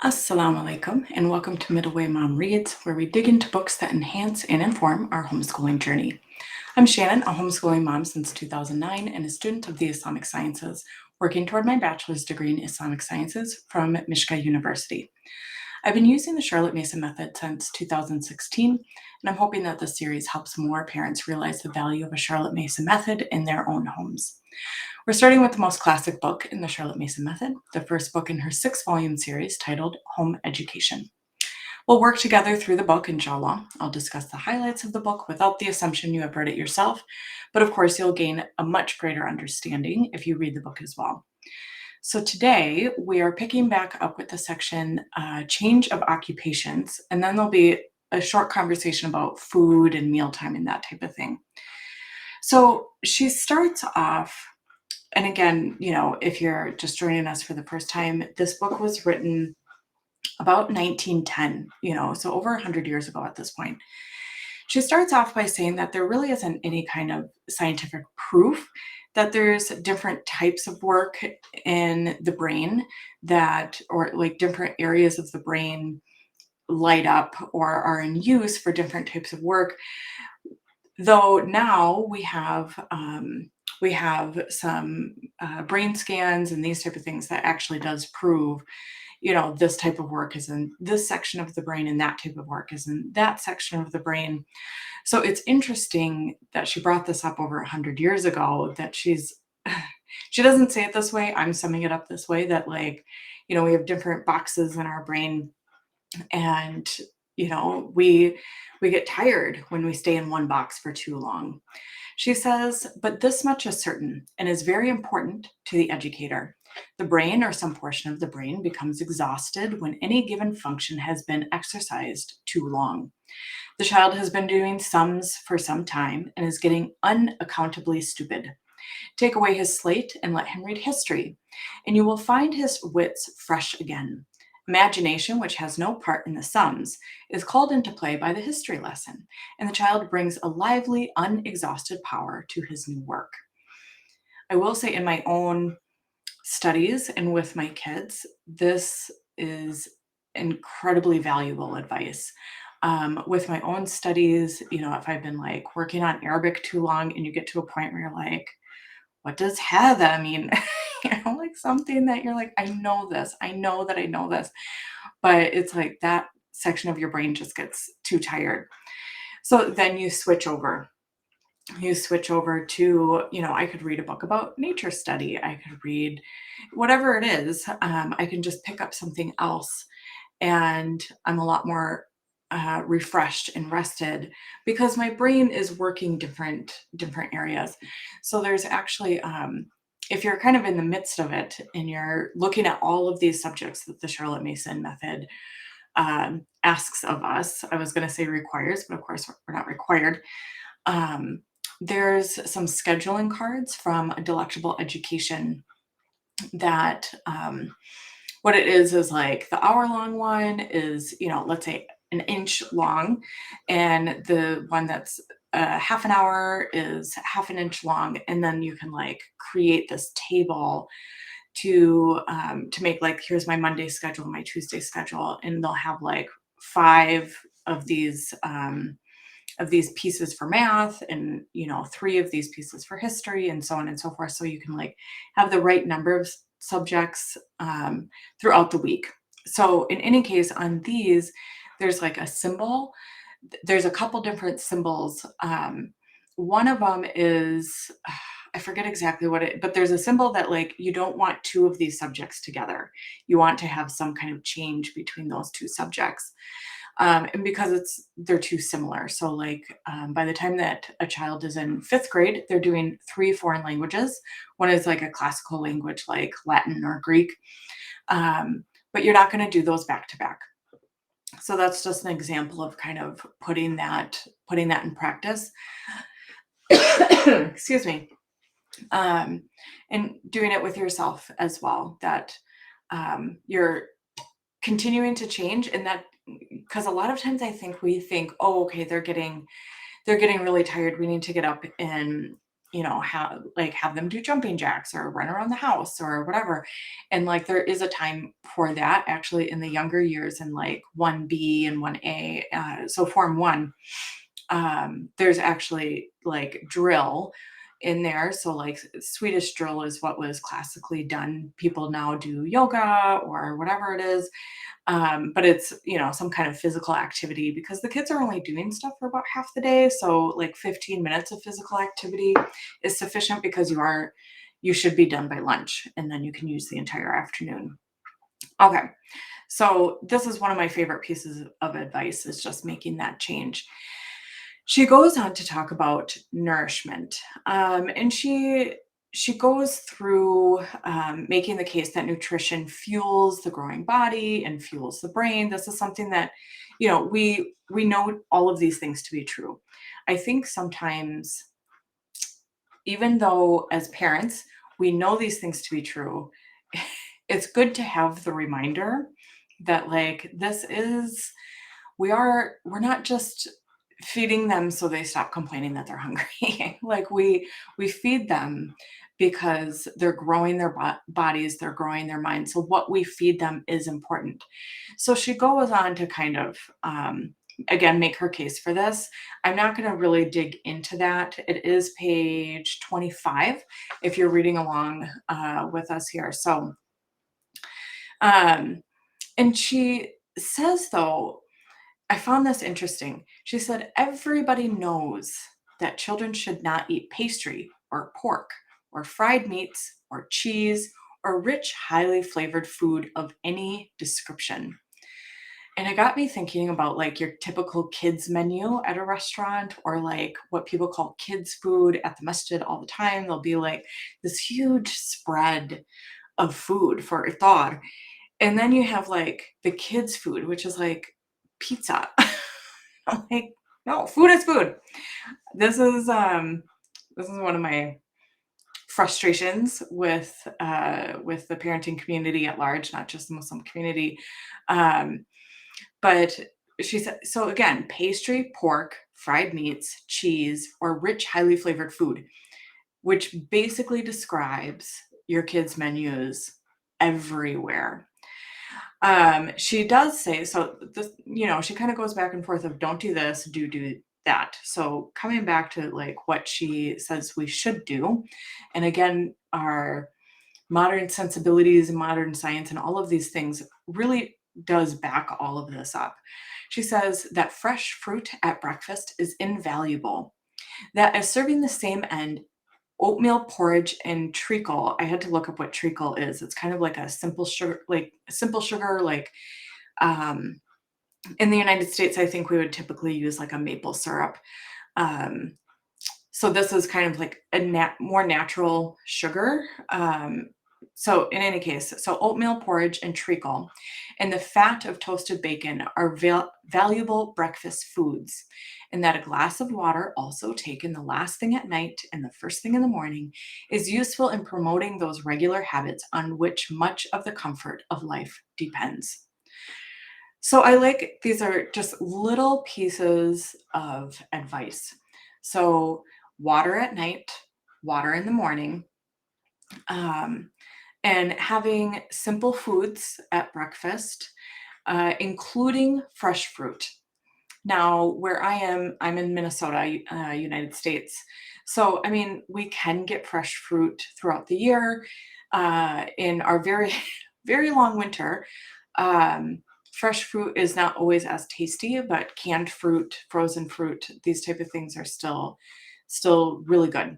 Assalamu alaikum, and welcome to Middle Way Mom Reads, where we dig into books that enhance and inform our homeschooling journey. I'm Shannon, a homeschooling mom since 2009 and a student of the Islamic Sciences, working toward my bachelor's degree in Islamic Sciences from Mishka University. I've been using the Charlotte Mason method since 2016, and I'm hoping that this series helps more parents realize the value of a Charlotte Mason method in their own homes. We're starting with the most classic book in the Charlotte Mason method, the first book in her 6-volume series titled Home Education. We'll work together through the book, inshallah. I'll discuss the highlights of the book without the assumption you have read it yourself, but of course, you'll gain a much greater understanding if you read the book as well. So today, we are picking back up with the section Change of Occupations, and then there'll be a short conversation about food and mealtime and that type of thing. So she starts off. And again, if you're just joining us for the first time, this book was written about 1910, so over 100 years ago at this point. She starts off by saying that there really isn't any kind of scientific proof that there's different types of work in the brain or like different areas of the brain light up or are in use for different types of work. Though now we have some brain scans and these type of things that actually does prove, this type of work is in this section of the brain and that type of work is in that section of the brain. So it's interesting that she brought this up over 100 years ago, that she doesn't say it this way. I'm summing it up this way, that we have different boxes in our brain, and we get tired when we stay in one box for too long. She says, but this much is certain and is very important to the educator. The brain, or some portion of the brain, becomes exhausted when any given function has been exercised too long. The child has been doing sums for some time and is getting unaccountably stupid. Take away his slate and let him read history, and you will find his wits fresh again. Imagination, which has no part in the sums, is called into play by the history lesson, and the child brings a lively, unexhausted power to his new work. I will say, in my own studies and with my kids, this is incredibly valuable advice. With my own studies, if I've been working on Arabic too long and you get to a point where you're like, what does hadha mean? Like something that you're like, I know this, I know that I know this, but it's like that section of your brain just gets too tired. So then you switch over. You switch over to, I could read a book about nature study. I could read whatever it is. I can just pick up something else, and I'm a lot more refreshed and rested because my brain is working different areas. So there's actually, if you're kind of in the midst of it and you're looking at all of these subjects that the Charlotte Mason method asks of us, I was going to say requires, but of course we're not required. There's some scheduling cards from A Delectable Education that what it is like the hour-long one is, let's say an inch long, and the one that's half an hour is half an inch long, and then you can create this table to make here's my Monday schedule, my Tuesday schedule, and they'll have 5 of these pieces for math, and 3 of these pieces for history, and so on and so forth, so you can have the right number of subjects throughout the week. So in any case, on these, there's a symbol. There's a couple different symbols. One of them is, I forget exactly but there's a symbol that you don't want 2 of these subjects together. You want to have some kind of change between those 2 subjects. And because they're too similar. So by the time that a child is in 5th grade, they're doing 3 foreign languages. One is a classical language like Latin or Greek. But you're not going to do those back to back. So that's just an example of kind of putting that in practice. Excuse me. And doing it with yourself as well, that you're continuing to change, and that, because a lot of times I think we think, oh, okay, they're getting really tired, we need to get up and have them do jumping jacks or run around the house or whatever, and there is a time for that actually in the younger years in like 1B and 1A. So Form 1, there's actually like drill in there. So like Swedish drill is what was classically done. People now do yoga or whatever it is. But it's, some kind of physical activity because the kids are only doing stuff for about half the day. So like 15 minutes of physical activity is sufficient because you should be done by lunch and then you can use the entire afternoon. Okay. So this is one of my favorite pieces of advice is just making that change. She goes on to talk about nourishment, and she goes through making the case that nutrition fuels the growing body and fuels the brain. This is something that we know all of these things to be true. I think sometimes, even though as parents we know these things to be true, it's good to have the reminder that like we're not just feeding them so they stop complaining that they're hungry. Like we feed them because they're growing their bodies, they're growing their minds. So what we feed them is important. So she goes on to kind of again make her case for this. I'm not going to really dig into that. It is page 25 if you're reading along with us here. So um and she says, though, I found this interesting. She said, everybody knows that children should not eat pastry or pork or fried meats or cheese or rich, highly flavored food of any description. And it got me thinking about like your typical kids menu at a restaurant or like what people call kids food at the masjid all the time. There'll be like this huge spread of food for iftar. And then you have like the kids food, which is like pizza. I'm like, no, food is food. This is one of my frustrations with the parenting community at large, not just the Muslim community. Um, but she said, so again, pastry, pork, fried meats, cheese, or rich, highly flavored food, which basically describes your kids' menus everywhere. She does say, so this, she kind of goes back and forth of don't do this, do that. So coming back to like what she says we should do. And again, our modern sensibilities and modern science and all of these things really does back all of this up. She says that fresh fruit at breakfast is invaluable. That as serving the same end, oatmeal porridge and treacle. I had to look up what treacle is. It's kind of like a simple sugar, like um, in the United States, I think we would typically use like a maple syrup. Um, so this is kind of like a more natural sugar. So in any case, so oatmeal porridge and treacle and the fat of toasted bacon are valuable breakfast foods, and that a glass of water, also taken the last thing at night and the first thing in the morning, is useful in promoting those regular habits on which much of the comfort of life depends. So I like these are just little pieces of advice. So water at night, water in the morning, um, and having simple foods at breakfast, including fresh fruit. Now, where I am, I'm in Minnesota, United States. So, I mean, we can get fresh fruit throughout the year. In our very, very long winter, um, fresh fruit is not always as tasty, but canned fruit, frozen fruit, these type of things are still really good.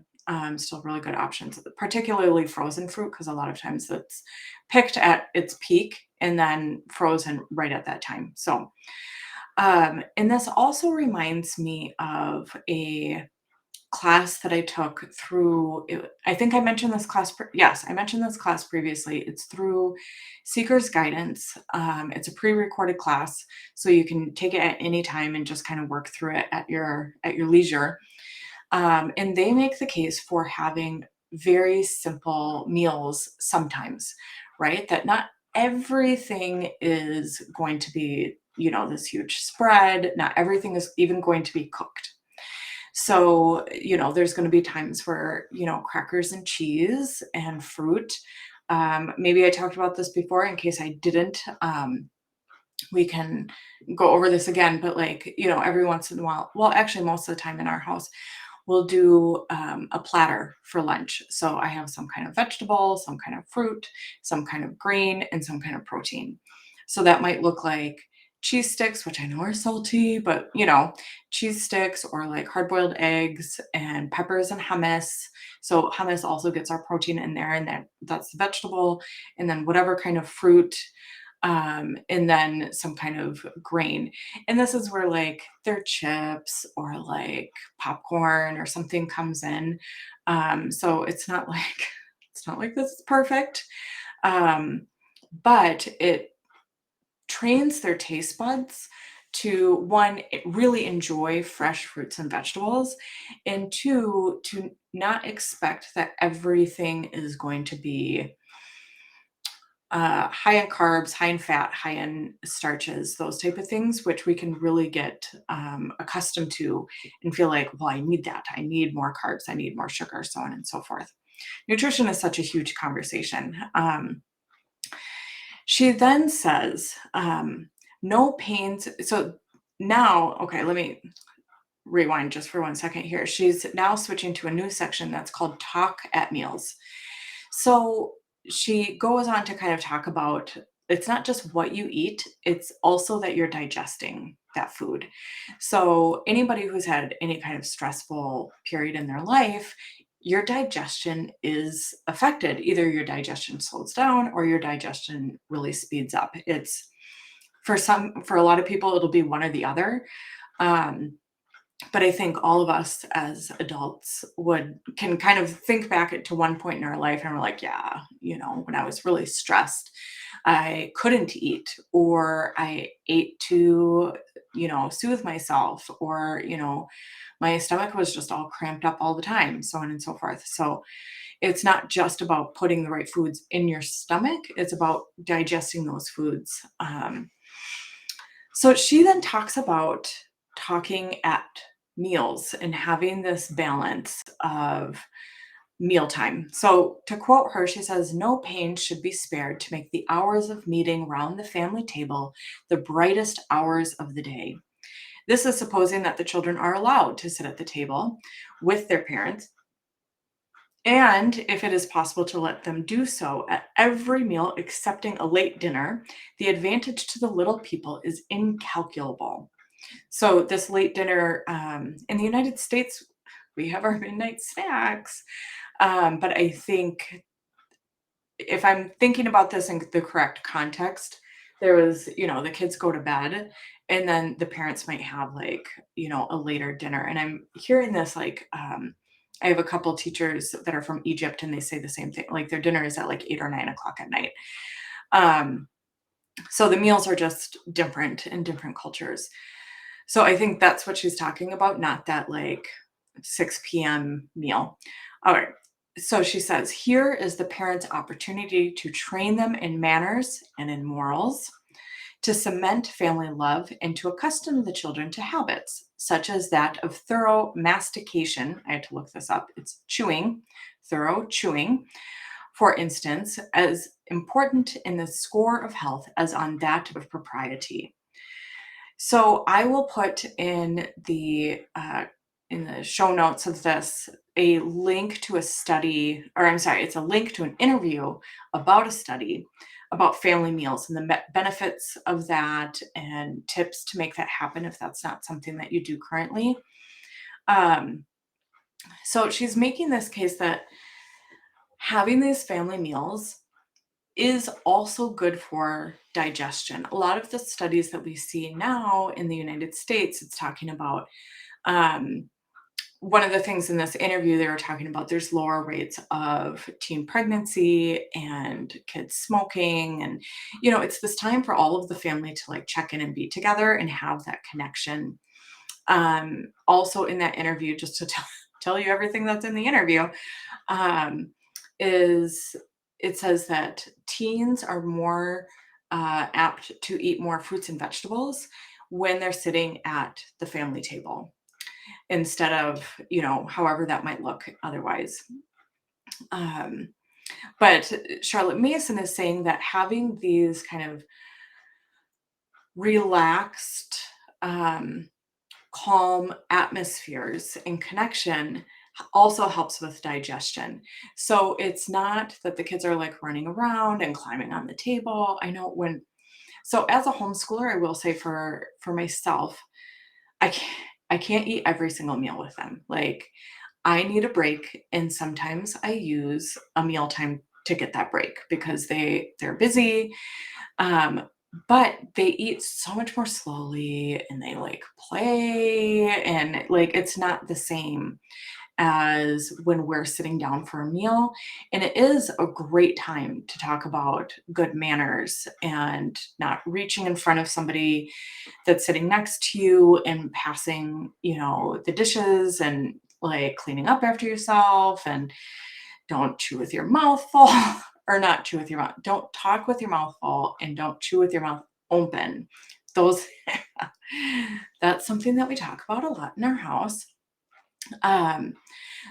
Still really good options, particularly frozen fruit, because a lot of times it's picked at its peak and then frozen right at that time. So, and this also reminds me of a class that I took through, I think I mentioned this class. Yes, I mentioned this class previously. It's through Seeker's Guidance. It's a pre-recorded class, so you can take it at any time and just kind of work through it at your leisure. And they make the case for having very simple meals sometimes, right? That not everything is going to be, this huge spread. Not everything is even going to be cooked. So, there's going to be times where, crackers and cheese and fruit Maybe I talked about this before. In case I didn't, we can go over this again. But like, every once in a while, well, actually, most of the time in our house, we'll do a platter for lunch. So I have some kind of vegetable, some kind of fruit, some kind of grain, and some kind of protein. So that might look like cheese sticks, which I know are salty, but cheese sticks, or like hard boiled eggs and peppers and hummus. So hummus also gets our protein in there, and that's the vegetable, and then whatever kind of fruit, and then some kind of grain. And this is where like their chips or like popcorn or something comes in. So it's not like it's not like this is perfect. Um, but it trains their taste buds to, one, really enjoy fresh fruits and vegetables, and two, to not expect that everything is going to be high in carbs, high in fat, high in starches, those type of things, which we can really get accustomed to and feel like, well, I need that. I need more carbs. I need more sugar, so on and so forth. Nutrition is such a huge conversation. She then says, no pains. So now, okay, let me rewind just for 1 second here. She's now switching to a new section that's called Talk at Meals. So she goes on to kind of talk about, it's not just what you eat, it's also that you're digesting that food. So anybody who's had any kind of stressful period in their life, your digestion is affected. Either your digestion slows down or your digestion really speeds up. It's for a lot of people, it'll be one or the other. Um, but I think all of us as adults can kind of think back to one point in our life and we're like, yeah, when I was really stressed, I couldn't eat, or I ate to, soothe myself, or, my stomach was just all cramped up all the time, so on and so forth. So it's not just about putting the right foods in your stomach, it's about digesting those foods. So she then talks about talking at meals and having this balance of mealtime. So to quote her, she says, no pain should be spared to make the hours of meeting round the family table the brightest hours of the day. This is supposing that the children are allowed to sit at the table with their parents, and if it is possible to let them do so at every meal, excepting a late dinner, the advantage to the little people is incalculable. So this late dinner, in the United States, we have our midnight snacks. But I think if I'm thinking about this in the correct context, there was, the kids go to bed and then the parents might have like, a later dinner. And I'm hearing this like, I have a couple teachers that are from Egypt and they say the same thing. Like their dinner is at like 8 or 9 o'clock at night. Um, so the meals are just different in different cultures. So I think that's what she's talking about, not that like 6 p.m. meal. All right. So she says, here is the parent's opportunity to train them in manners and in morals, to cement family love, and to accustom the children to habits such as that of thorough mastication. I had to look this up. It's chewing, thorough chewing, for instance, as important in the score of health as on that of propriety. So I will put in the show notes of this a link to a study, or I'm sorry, it's a link to an interview about a study about family meals and the benefits of that and tips to make that happen if that's not something that you do currently. Um, so she's making this case that having these family meals is also good for digestion. A lot of the studies that we see now in the United States, it's talking about, um, one of the things in this interview they were talking about, there's lower rates of teen pregnancy and kids smoking. And, it's this time for all of the family to like check in and be together and have that connection. Also in that interview, just to tell you everything that's in the interview, um, is it says that teens are more apt to eat more fruits and vegetables when they're sitting at the family table instead of, however that might look otherwise. Um, But Charlotte Mason is saying that having these kind of relaxed, um, calm atmospheres and connection also helps with digestion. So it's not that the kids are like running around and climbing on the table. I know when so as a homeschooler, I will say for myself, I can't eat every single meal with them. Like I need a break and sometimes I use a mealtime to get that break because they're busy. Um, but they eat so much more slowly and they like play and like it's not the same as when we're sitting down for a meal. And it is a great time to talk about good manners and not reaching in front of somebody that's sitting next to you and passing, the dishes and like cleaning up after yourself and don't chew with your mouth full or not chew with your mouth. Don't talk with your mouth full and don't chew with your mouth open. Those that's something that we talk about a lot in our house. Um,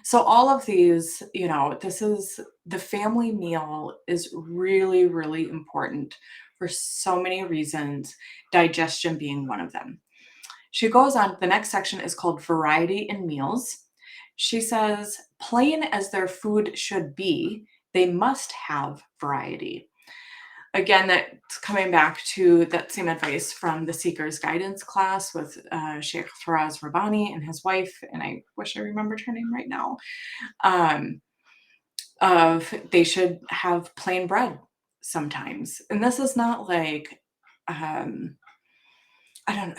so all of these, this is the family meal is really, really important for so many reasons, digestion being one of them. She goes on, the next section is called Variety in Meals. She says, plain as their food should be, they must have variety. Again, that's coming back to that same advice from the Seeker's Guidance class with Sheikh Faraz Rabbani and his wife, and I wish I remembered her name right now, um, of they should have plain bread sometimes. And this is not like, um, I don't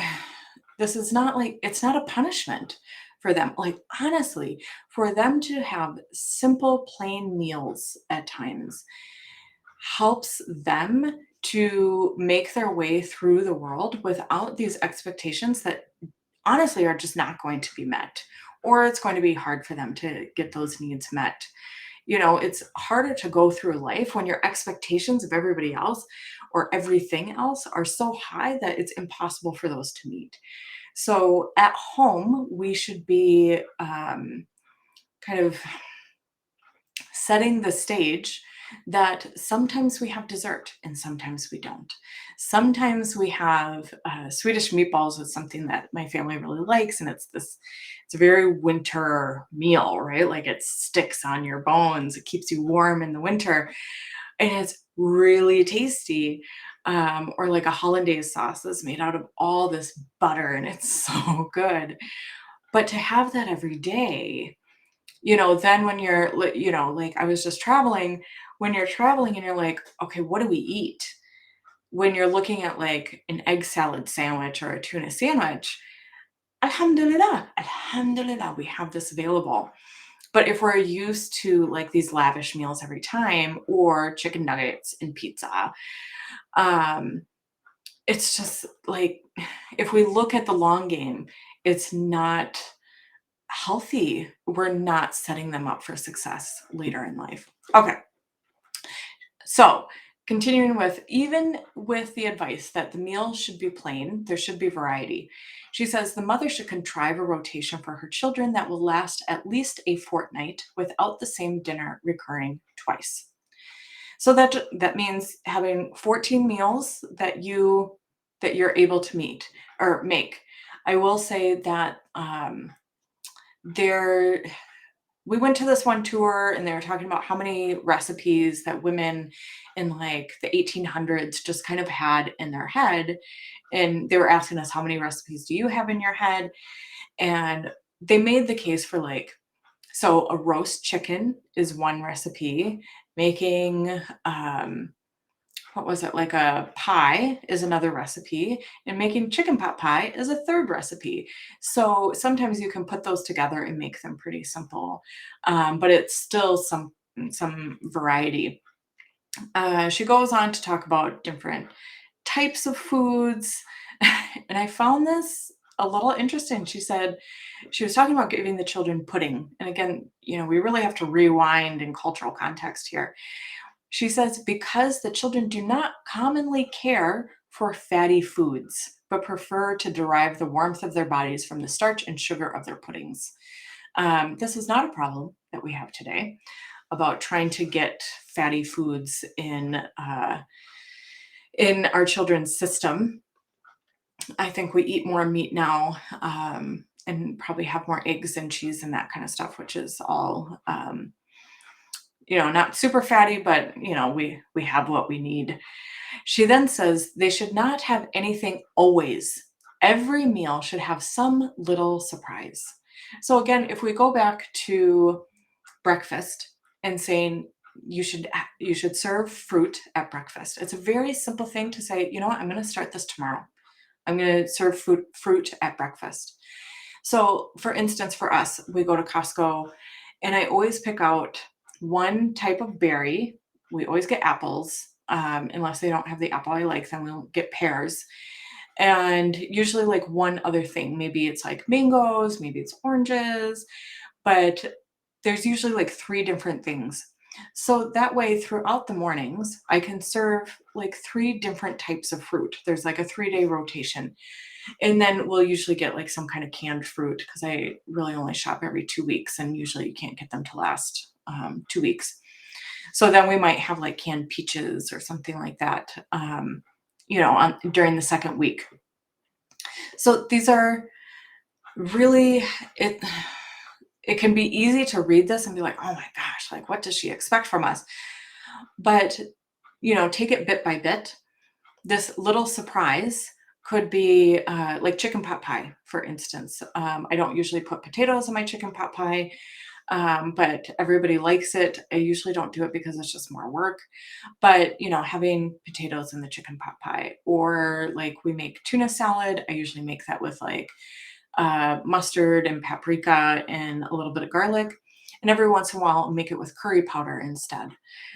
this is not like it's not a punishment for them. Like honestly, for them to have simple plain meals at times helps them to make their way through the world without these expectations that honestly are just not going to be met, or it's going to be hard for them to get those needs met. It's harder to go through life when your expectations of everybody else or everything else are so high that it's impossible for those to meet. So at home, we should be kind of setting the stage that sometimes we have dessert and sometimes we don't. Sometimes we have Swedish meatballs with something that my family really likes, and it's a very winter meal, right? Like it sticks on your bones, it keeps you warm in the winter, and it's really tasty. Or like a hollandaise sauce that's made out of all this butter, and it's so good. But to have that every day, then when you're, like I was just traveling, when you're traveling and you're like, okay, what do we eat? When you're looking at like an egg salad sandwich or a tuna sandwich, alhamdulillah, alhamdulillah, we have this available. But if we're used to like these lavish meals every time or chicken nuggets and pizza, um, it's just like if we look at the long game, it's not healthy. We're not setting them up for success later in life. Okay. So, continuing with, even with the advice that the meal should be plain, there should be variety. She says the mother should contrive a rotation for her children that will last at least a fortnight without the same dinner recurring twice. So that means having 14 meals that you're able to meet or make. I will say that there we went to this one tour and they were talking about how many recipes that women in like the 1800s just kind of had in their head, and they were asking us, how many recipes do you have in your head? And they made the case for like, so a roast chicken is one recipe, making what was it, like a pie is another recipe, and making chicken pot pie is a third recipe. So sometimes you can put those together and make them pretty simple, but it's still some variety. She goes on to talk about different types of foods, and I found this a little interesting. She said she was talking about giving the children pudding, and again, we really have to rewind in cultural context here. She says, because the children do not commonly care for fatty foods, but prefer to derive the warmth of their bodies from the starch and sugar of their puddings. This is not a problem that we have today. about trying to get fatty foods in our children's system. I think we eat more meat now, and probably have more eggs and cheese and that kind of stuff, which is all, not super fatty, but we have what we need. She then says they should not have anything always. Every meal should have some little surprise. So again, if we go back to breakfast and saying you should serve fruit at breakfast. It's a very simple thing to say, you know what, I'm going to start this tomorrow. I'm going to serve fruit at breakfast. So for instance, for us, we go to Costco and I always pick out one type of berry. We always get apples. Unless they don't have the apple I like, then we'll get pears. And usually like one other thing. Maybe it's like mangoes, maybe it's oranges, but there's usually like 3 different things. So that way throughout the mornings, I can serve like 3 different types of fruit. There's like a 3-day rotation. And then we'll usually get like some kind of canned fruit because I really only shop every 2 weeks and usually you can't get them to last 2 weeks. So then we might have like canned peaches or something like that, during the second week. So these are really, it can be easy to read this and be like, oh my gosh, like what does she expect from us? But, take it bit by bit. This little surprise could be like chicken pot pie, for instance. I don't usually put potatoes in my chicken pot pie, but everybody likes it. I usually don't do it because it's just more work. But, having potatoes in the chicken pot pie, or like we make tuna salad, I usually make that with like mustard and paprika and a little bit of garlic. And every once in a while, I'll make it with curry powder instead.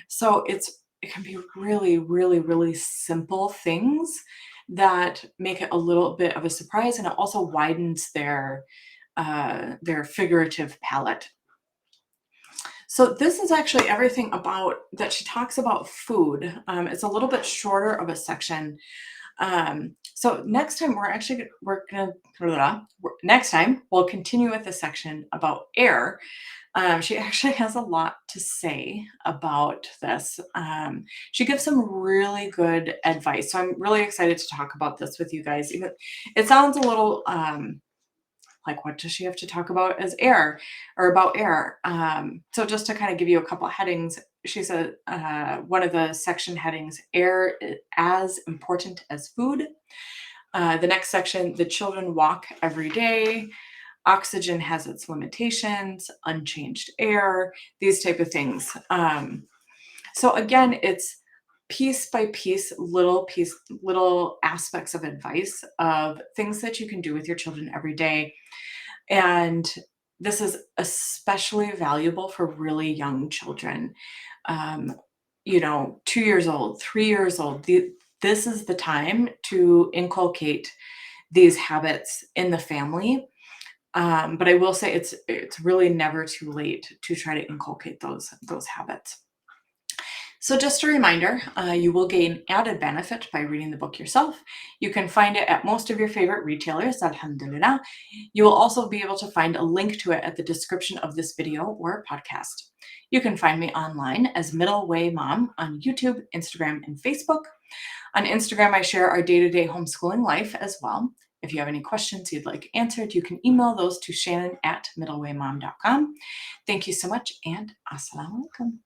So it can be really, really, really simple things that make it a little bit of a surprise, and it also widens their figurative palette. So this is actually everything about that she talks about food. It's a little bit shorter of a section. So next time next time we'll continue with the section about air. She actually has a lot to say about this. She gives some really good advice. So I'm really excited to talk about this with you guys. Even it sounds a little like what does she have to talk about as air or about air? So just to kind of give you a couple of headings, she said one of the section headings, air as important as food. The next section, the children walk every day. Oxygen has its limitations, unchanged air, these type of things. So again, it's piece by piece, little aspects of advice of things that you can do with your children every day. And this is especially valuable for really young children. 2 years old, 3 years old. This is the time to inculcate these habits in the family. But I will say it's really never too late to try to inculcate those habits. So just a reminder, you will gain added benefit by reading the book yourself. You can find it at most of your favorite retailers, alhamdulillah. You will also be able to find a link to it at the description of this video or podcast. You can find me online as Middle Way Mom on YouTube, Instagram, and Facebook. On Instagram, I share our day-to-day homeschooling life as well. If you have any questions you'd like answered, you can email those to Shannon@middlewaymom.com. Thank you so much, and assalamu alaikum.